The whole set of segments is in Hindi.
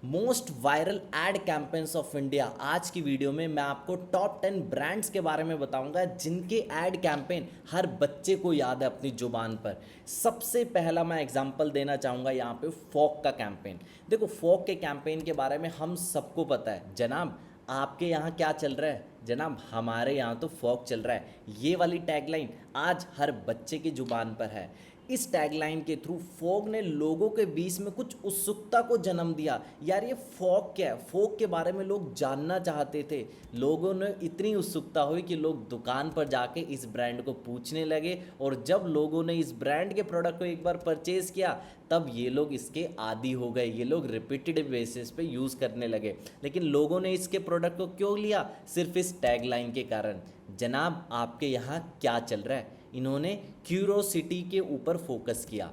Most viral ad campaigns of India. आज की वीडियो में मैं आपको टॉप 10 ब्रांड्स के बारे में बताऊंगा जिनके एड कैंपेन हर बच्चे को याद है अपनी जुबान पर। सबसे पहला मैं एग्जांपल देना चाहूँगा यहाँ पे फॉग का कैंपेन। देखो, फॉग के कैंपेन के बारे में हम सबको पता है। जनाब, आपके यहाँ क्या चल रहा है? जनाब, हमारे यहाँ तो फॉग चल रहा है। ये वाली टैगलाइन आज हर बच्चे की जुबान पर है। इस टैगलाइन के थ्रू फॉग ने लोगों के बीच में कुछ उत्सुकता को जन्म दिया। यार, ये फॉग क्या है? फॉग के बारे में लोग जानना चाहते थे। लोगों ने इतनी उत्सुकता हुई कि लोग दुकान पर जाके इस ब्रांड को पूछने लगे, और जब लोगों ने इस ब्रांड के प्रोडक्ट को एक बार परचेज़ किया तब ये लोग इसके आदी हो गए। ये लोग रिपीटेड बेसिस पे यूज़ करने लगे। लेकिन लोगों ने इसके प्रोडक्ट को क्यों लिया? सिर्फ इस टैगलाइन के कारण। जनाब, आपके यहाँ क्या चल रहा है? इन्होंने क्यूरोसिटी के ऊपर फोकस किया।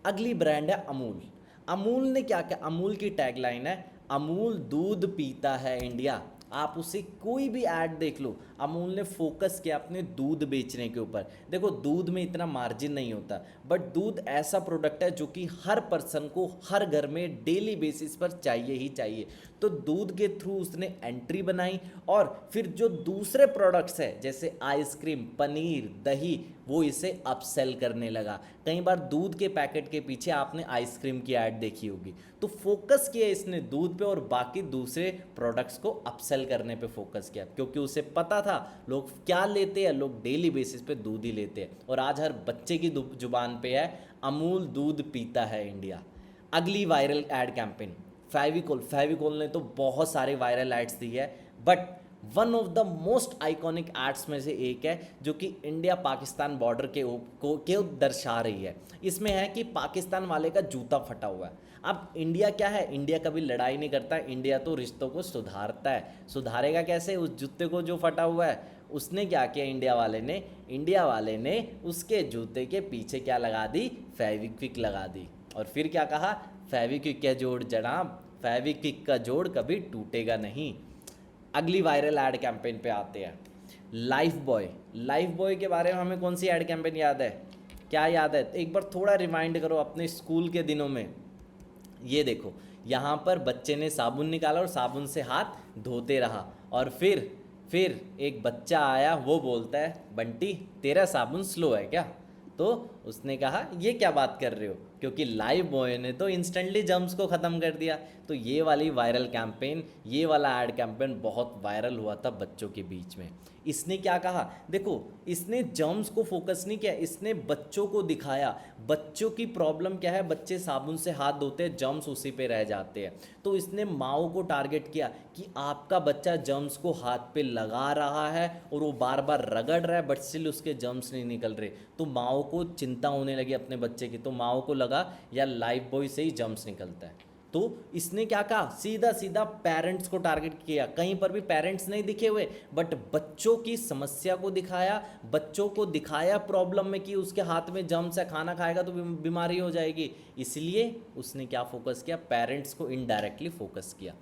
अगली ब्रांड है अमूल। अमूल ने क्या किया? अमूल की टैगलाइन है, अमूल दूध पीता है इंडिया। आप उसे कोई भी ऐड देख लो, अमूल ने फोकस किया अपने दूध बेचने के ऊपर। देखो, दूध में इतना मार्जिन नहीं होता, बट दूध ऐसा प्रोडक्ट है जो कि हर पर्सन को हर घर में डेली बेसिस पर चाहिए ही चाहिए। तो दूध के थ्रू उसने एंट्री बनाई, और फिर जो दूसरे प्रोडक्ट्स है जैसे आइसक्रीम, पनीर, दही, वो इसे अपसेल करने लगा। कई बार दूध के पैकेट के पीछे आपने आइसक्रीम की ऐड देखी होगी। तो फोकस किया इसने दूध पे, और बाकी दूसरे प्रोडक्ट्स को अपसेल करने पे फोकस किया, क्योंकि उसे पता था लोग क्या लेते हैं। लोग डेली बेसिस पे दूध ही लेते हैं, और आज हर बच्चे की जुबान पे है, अमूल दूध पीता है इंडिया। अगली viral ad campaign Fevicol. Fevicol ने तो बहुत सारे वायरल एड्स दी है, but one of the most iconic ads में से एक है जो कि इंडिया पाकिस्तान बॉर्डर के दर्शा रही है। इसमें है कि पाकिस्तान वाले का जूता फटा हुआ है। अब इंडिया क्या है? इंडिया कभी लड़ाई नहीं करता, इंडिया तो रिश्तों को सुधारता है। सुधारेगा कैसे उस जूते को जो फटा हुआ है? उसने क्या किया? इंडिया वाले ने उसके जूते के पीछे क्या लगा दी? फेविक्विक लगा दी। और फिर क्या कहा? फेविक्विक का जोड़ जनाब, फेविक्विक का जोड़ कभी टूटेगा नहीं। अगली वायरल एड कैंपेन पे आते हैं, लाइफ बॉय। लाइफ बॉय के बारे में हमें कौन सी एड कैंपेन याद है? क्या याद है? एक बार थोड़ा रिमाइंड करो अपने स्कूल के दिनों में। ये देखो, यहाँ पर बच्चे ने साबुन निकाला और साबुन से हाथ धोते रहा, और फिर एक बच्चा आया, वो बोलता है, बंटी तेरा साबुन स्लो है क्या? तो उसने कहा, ये क्या बात कर रहे हो? क्योंकि लाइफ बॉय ने तो इंस्टेंटली जम्स को ख़त्म कर दिया। तो ये वाली वायरल कैंपेन, ये वाला एड कैंपेन बहुत वायरल हुआ था बच्चों के बीच में। इसने क्या कहा? देखो, इसने जर्म्स को फोकस नहीं किया, इसने बच्चों को दिखाया बच्चों की प्रॉब्लम क्या है। बच्चे साबुन से हाथ धोते हैं, जर्म्स उसी पे रह जाते हैं। तो इसने माओ को टारगेट किया कि आपका बच्चा जर्म्स को हाथ पे लगा रहा है और वो बार बार रगड़ रहा है, बट स्टिल उसके जर्म्स नहीं निकल रहे। तो माओ को चिंता होने लगी अपने बच्चे की। तो माओ को लगा यार, लाइफ बॉय से ही जर्म्स निकलता है। तो इसने क्या कहा? सीधा सीधा पेरेंट्स को टारगेट किया। कहीं पर भी पेरेंट्स नहीं दिखे हुए, बट बच्चों की समस्या को दिखाया। बच्चों को दिखाया प्रॉब्लम में कि उसके हाथ में जर्म्स है, खाना खाएगा तो बीमारी हो जाएगी। इसलिए उसने क्या फोकस किया? पेरेंट्स को इनडायरेक्टली फोकस किया।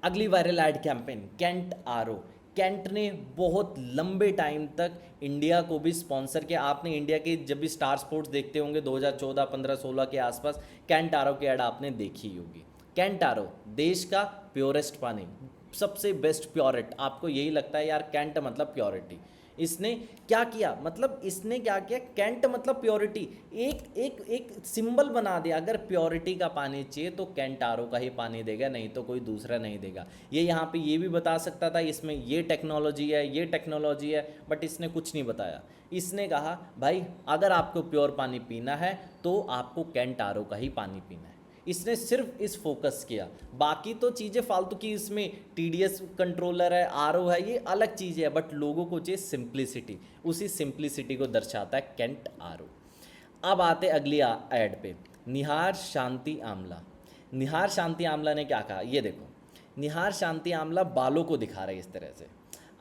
अगली viral ad campaign, Kent R O. Kent ने बहुत लंबे टाइम तक इंडिया को भी स्पॉन्सर किया। आपने इंडिया के जब भी स्टार स्पोर्ट्स देखते होंगे 2014, 15, 16 के आसपास, कैंट आर ओ की ऐड आपने देखी होगी। कैंट आर ओ, देश का प्योरेस्ट पानी, सबसे बेस्ट प्योरिट। आपको यही लगता है यार कैंट मतलब प्योरिटी। इसने क्या किया? मतलब इसने क्या किया? कैंट मतलब प्योरिटी, एक एक एक सिंबल बना दिया। अगर प्योरिटी का पानी चाहिए तो कैंट आरओ का ही पानी देगा, नहीं तो कोई दूसरा नहीं देगा। ये यहाँ पे ये भी बता सकता था इसमें ये टेक्नोलॉजी है, ये टेक्नोलॉजी है, बट इसने कुछ नहीं बताया। इसने कहा भाई, अगर आपको प्योर पानी पीना है तो आपको कैंट आरओ का ही पानी पीना है। इसने सिर्फ इस फोकस किया। बाकी तो चीज़ें फालतू की, इसमें टीडीएस कंट्रोलर है, आरओ है, ये अलग चीज़ है, बट लोगों को चाहिए सिंप्लिसिटी। उसी सिंप्लिसिटी को दर्शाता है कैंट आरओ। अब आते अगली ऐड पे, निहार शांति आमला। निहार शांति आमला ने क्या कहा? ये देखो, निहार शांति आमला बालों को दिखा रहा है इस तरह से।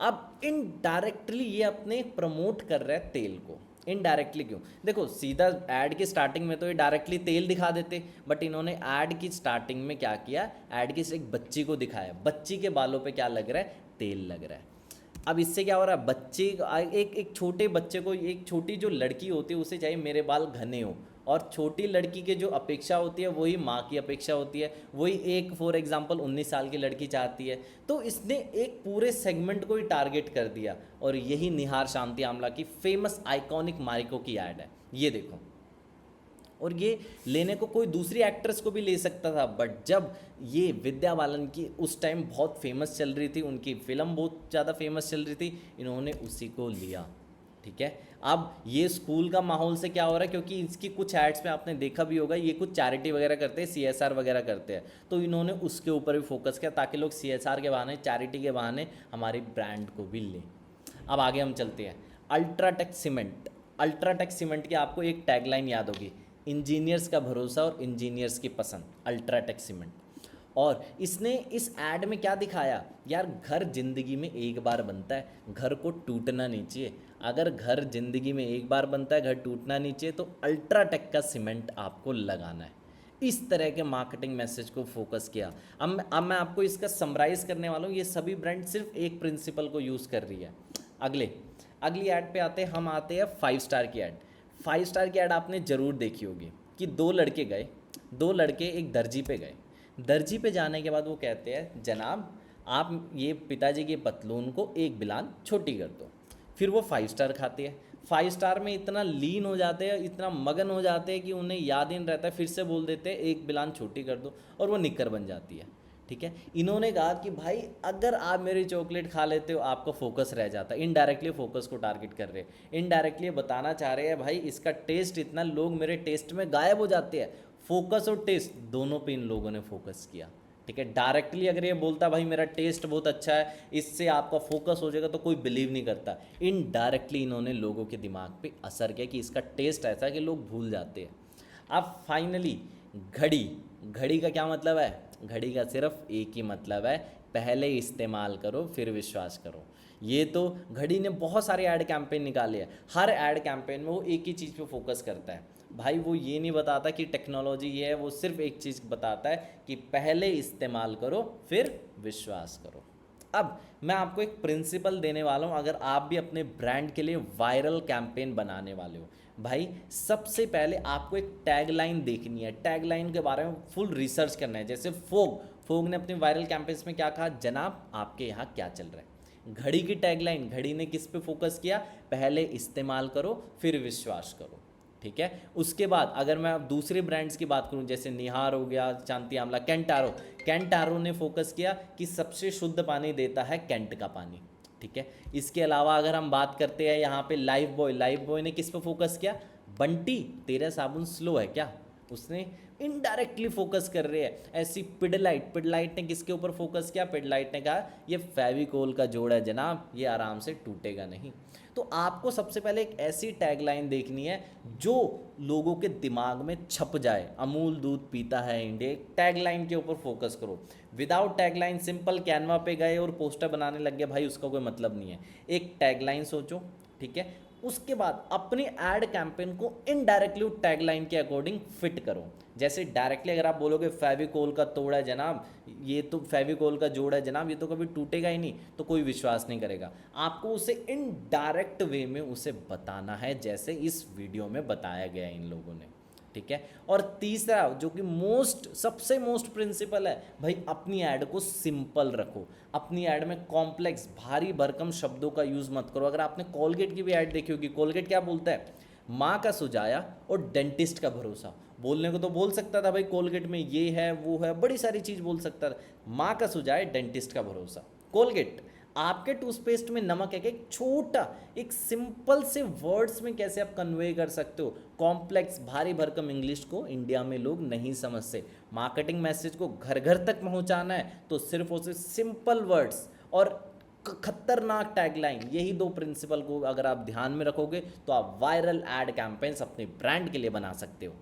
अब इनडायरेक्टली ये अपने प्रमोट कर रहा है तेल को। इनडायरेक्टली क्यों? देखो, सीधा ऐड की स्टार्टिंग में तो ये डायरेक्टली तेल दिखा देते, बट इन्होंने ऐड की स्टार्टिंग में क्या किया? ऐड की एक बच्ची को दिखाया। बच्ची के बालों पे क्या लग रहा है? तेल लग रहा है। अब इससे क्या हो रहा है? बच्चे एक एक छोटे बच्चे को, एक छोटी जो लड़की होती है उसे चाहिए मेरे बाल घने हो, और छोटी लड़की के जो अपेक्षा होती है वही माँ की अपेक्षा होती है, वही एक फॉर एग्जांपल 19 साल की लड़की चाहती है। तो इसने एक पूरे सेगमेंट को ही टारगेट कर दिया, और यही निहार शांति आमला की फेमस आइकॉनिक मारिको की ऐड है, ये देखो। और ये लेने को कोई दूसरी एक्ट्रेस को भी ले सकता था, बट जब ये विद्या बालन की उस टाइम बहुत फेमस चल रही थी, उनकी फिल्म बहुत ज़्यादा फेमस चल रही थी, इन्होंने उसी को लिया। ठीक है, अब ये स्कूल का माहौल से क्या हो रहा है, क्योंकि इसकी कुछ एड्स में आपने देखा भी होगा, ये कुछ चैरिटी वगैरह करते हैं, CSR वगैरह करते हैं, तो इन्होंने उसके ऊपर भी फोकस किया ताकि लोग CSR के बहाने, चैरिटी के बहाने हमारी ब्रांड को भी लें। अब आगे हम चलते हैं, अल्ट्राटेक सीमेंट। अल्ट्राटेक सीमेंट की आपको एक टैगलाइन याद होगी, इंजीनियर्स का भरोसा और इंजीनियर्स की पसंद, अल्ट्राटेक सीमेंट। और इसने इस ऐड में क्या दिखाया यार, घर जिंदगी में एक बार बनता है, घर को टूटना नहीं चाहिए। अगर घर जिंदगी में एक बार बनता है, घर टूटना नहीं चाहिए, तो अल्ट्राटेक का सीमेंट आपको लगाना है। इस तरह के मार्केटिंग मैसेज को फोकस किया। अब मैं आपको इसका समराइज करने वाला हूँ, ये सभी ब्रांड सिर्फ एक प्रिंसिपल को यूज़ कर रही है। अगली ऐड पे आते हैं, हम आते हैं 5 स्टार की ऐड। 5 स्टार की ऐड आपने ज़रूर देखी होगी कि दो लड़के एक दर्जी पे गए। दर्जी पे जाने के बाद वो कहते हैं, जनाब आप ये पिताजी के पतलून को एक बिलान छोटी कर दो। फिर वो 5 स्टार खाते हैं। 5 स्टार में इतना लीन हो जाते हैं, इतना मगन हो जाते हैं कि उन्हें याद ही नहीं रहता है, फिर से बोल देते हैं एक बिलान छोटी कर दो, और वो निक्कर बन जाती है। ठीक है, इन्होंने कहा कि भाई अगर आप मेरी चॉकलेट खा लेते हो, आपका फोकस रह जाता है। इनडायरेक्टली फोकस को टारगेट कर रहे हैं, इनडायरेक्टली बताना चाह रहे हैं भाई इसका टेस्ट इतना, लोग मेरे टेस्ट में गायब हो जाते हैं। फोकस और टेस्ट दोनों पे इन लोगों ने फोकस किया। ठीक है, डायरेक्टली अगर ये बोलता भाई मेरा टेस्ट बहुत अच्छा है, इससे आपका फोकस हो जाएगा, तो कोई बिलीव नहीं करता। इनडायरेक्टली इन्होंने लोगों के दिमाग पे असर किया कि इसका टेस्ट ऐसा है कि लोग भूल जाते हैं। अब फाइनली घड़ी का क्या मतलब है, घड़ी का सिर्फ एक ही मतलब है, पहले इस्तेमाल करो फिर विश्वास करो। ये तो घड़ी ने बहुत सारे ऐड कैंपेन निकाले हैं, हर ऐड कैंपेन में वो एक ही चीज़ पे फोकस करता है भाई, वो ये नहीं बताता कि टेक्नोलॉजी ये है, वो सिर्फ एक चीज़ बताता है कि पहले इस्तेमाल करो फिर विश्वास करो। अब मैं आपको एक प्रिंसिपल देने वाला हूँ, अगर आप भी अपने ब्रांड के लिए वायरल कैंपेन बनाने वाले हो, भाई सबसे पहले आपको एक टैगलाइन देखनी है, टैगलाइन के बारे में फुल रिसर्च करना है। जैसे फोग ने अपने वायरल कैंपेन्स में क्या कहा, जनाब आपके यहाँ क्या चल रहा है। घड़ी की टैगलाइन, घड़ी ने किस पे फोकस किया, पहले इस्तेमाल करो फिर विश्वास करो। ठीक है, उसके बाद अगर मैं अब दूसरे ब्रांड्स की बात करूं, जैसे निहार हो गया, शांति आमला, कैंटारो ने फोकस किया कि सबसे शुद्ध पानी देता है कैंट का पानी। ठीक है, इसके अलावा अगर हम बात करते हैं यहाँ पे लाइफ बॉय ने किस पे फोकस किया, बंटी तेरा साबुन स्लो है क्या, उसने इनडायरेक्टली फोकस कर रहे हैं। ऐसी पिडलाइट ने किसके ऊपर फोकस किया, पिडलाइट ने कहा ये फेविकोल का जोड़ है जनाब, ये आराम से टूटेगा नहीं। तो आपको सबसे पहले एक ऐसी टैगलाइन देखनी है जो लोगों के दिमाग में छप जाए, अमूल दूध पीता है इंडिया, एक टैगलाइन के ऊपर फोकस करो। विदाउट टैगलाइन सिंपल कैनवा पे गए और पोस्टर बनाने लग गए, भाई उसका कोई मतलब नहीं है। एक टैगलाइन सोचो, ठीक है, उसके बाद अपनी एड कैंपेन को इनडायरेक्टली टैगलाइन के अकॉर्डिंग फिट करो। जैसे डायरेक्टली अगर आप बोलोगे फेविकोल का तोड़ है जनाब, ये तो फेविकोल का जोड़ है जनाब, ये तो कभी टूटेगा ही नहीं, तो कोई विश्वास नहीं करेगा। आपको उसे इनडायरेक्ट वे में उसे बताना है, जैसे इस वीडियो में बताया गया इन लोगों ने। ठीक है, और तीसरा जो कि सबसे मोस्ट प्रिंसिपल है, भाई अपनी ऐड को सिंपल रखो। अपनी ऐड में कॉम्प्लेक्स भारी भरकम शब्दों का यूज़ मत करो। अगर आपने कोलगेट की भी ऐड देखी होगी, कोलगेट क्या बोलता है, माँ का सुझाया और डेंटिस्ट का भरोसा। बोलने को तो बोल सकता था भाई कोलगेट में ये है वो है, बड़ी सारी चीज़ बोल सकता था, माँ का सुझाया डेंटिस्ट का भरोसा। कोलगेट आपके टूथपेस्ट में नमक है, एक छोटा एक सिंपल से वर्ड्स में कैसे आप कन्वे कर सकते हो। कॉम्प्लेक्स भारी भरकम इंग्लिश को इंडिया में लोग नहीं समझते। मार्केटिंग मैसेज को घर घर तक पहुंचाना है तो सिर्फ और सिर्फ सिंपल वर्ड्स और खतरनाक टैगलाइन, यही दो प्रिंसिपल को अगर आप ध्यान में रखोगे तो आप वायरल एड कैंपेन्स अपने ब्रांड के लिए बना सकते हो।